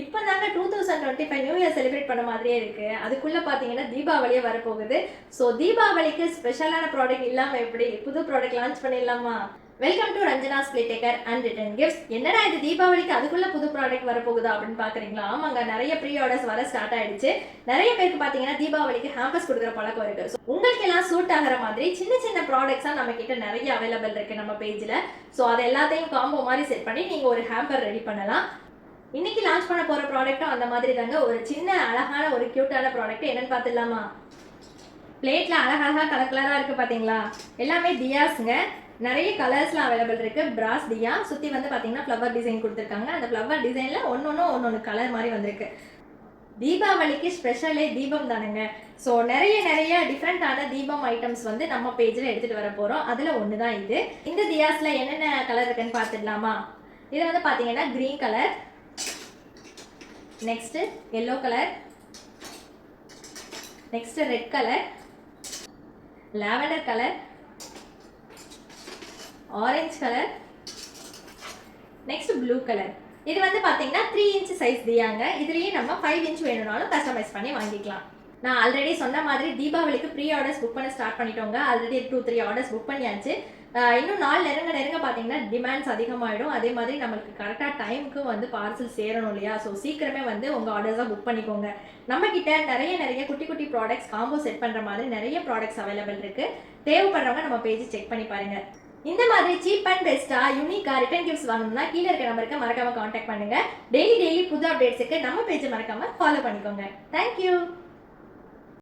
இப்போ நாங்க 2025 new year celebrate பண்ண மாதிரியே இருக்கு. அதுக்குள்ள பாத்தீங்கன்னா தீபாவளியே வரப்போகுது. ஸோ தீபாவளிக்கு ஸ்பெஷலான ப்ராடக்ட் இல்லாம எப்படி புது ப்ராடக்ட் லான்ச் பண்ணிடலாமா? Welcome to Ranjana's play taker and return gifts. என்னடா இது தீபாவளிக்கு அதுக்குள்ள புது ப்ராடக்ட் வரப்போகுதா அப்படின்னு பாக்குறீங்களா? ஆமாங்க, நிறைய ப்ரீ ஆர்டர்ஸ் வர ஸ்டார்ட் ஆயிடுச்சு. நிறைய பேருக்கு பாத்தீங்கன்னா தீபாவளிக்கு ஹேம்பர்ஸ் கொடுக்குற பழக்கம் இருக்கு. உங்களுக்கு எல்லாம் சூட் ஆகிற மாதிரி சின்ன சின்ன ப்ராடக்ட்ஸா நம்ம கிட்ட நிறைய அவைலபிள் இருக்கு நம்ம பேஜ்ல. ஸோ அது எல்லாத்தையும் காம்போ மாதிரி செட் பண்ணி நீங்க ஒரு ஹேம்பர் ரெடி பண்ணலாம். இன்னைக்கு லான்ச் பண்ண போற ப்ராடக்ட்டும் அந்த மாதிரி தாங்க. ஒரு சின்ன அழகான ஒரு கியூட்டான ப்ராடக்ட் என்னன்னு பார்த்துடலாமா? பிளேட்ல அழகழகா கலர் கலரா இருக்கு பாத்தீங்களா? எல்லாமே தியாஸ்ங்க. நிறைய கலர்ஸ்லாம் அவைலபிள் இருக்கு. பிராஸ் தியா சுத்தி வந்து பாத்தீங்கன்னா ஃப்ளவர் டிசைன் கொடுத்துருக்காங்க. அந்த ஃப்ளவர் டிசைன்ல ஒன்னொன்னு கலர் மாதிரி வந்திருக்கு. தீபாவளிக்கு ஸ்பெஷலே தீபம் தானுங்க. ஸோ நிறைய டிஃப்ரெண்டான தீபம் ஐட்டம்ஸ் வந்து நம்ம பேஜில் எடுத்துட்டு வர போறோம். அதுல ஒன்று தான் இது. இந்த தியாஸ்ல என்னென்ன கலர் இருக்குன்னு பார்த்துடலாமா? இது வந்து பாத்தீங்கன்னா green colour, next yellow colour, next red colour, lavender colour, orange colour, next blue colour. இது வந்து பாத்தீங்கன்னா 3 இன்ச் சைஸ் தியாங்க. இதுலயே நம்ம 5 இன்ச் வேணும்னாலும் கஸ்டமைஸ் பண்ணி வாங்கிக்கலாம். நான் ஆல்ரெடி சொன்ன மாதிரி தீபாவளிக்கு ப்ரீ ஆர்டர்ஸ் புக் பண்ண ஸ்டார்ட் பண்ணிட்டோங்க. ஆல்ரெடி 2-3 ஆர்டர்ஸ் புக் பண்ணியாச்சு. இன்னும் நாள் நெருங்க பார்த்தீங்கன்னா டிமாண்ட்ஸ் அதிகமாகிடும். அதே மாதிரி நம்மளுக்கு கரெக்டாக டைமுக்கு வந்து பார்சல் சேரணும் இல்லையா? ஸோ சீக்கிரமே வந்து உங்கள் ஆர்டர்ஸாக புக் பண்ணிக்கோங்க. நம்மக்கிட்ட நிறைய குட்டி ப்ராடக்ட்ஸ் காம்போ செட் பண்ணுற மாதிரி நிறைய ப்ராடக்ட்ஸ் அவைலபிள் இருக்குது. தேவைப்படுறவங்க நம்ம பேஜ் செக் பண்ணி பாருங்கள். இந்த மாதிரி சீப் அண்ட் பெஸ்ட்டாக யூனிக்காக ரிட்டர்ன் கிஃப்ட்ஸ் வாங்கணும்னா கீழே இருக்க நம்பருக்கு மறக்காமல் காண்டாக்ட் பண்ணுங்கள். டெய்லி புது அப்டேட்ஸுக்கு நம்ம பேஜை மறக்காமல் ஃபாலோ பண்ணிக்கோங்க. தேங்க்யூ.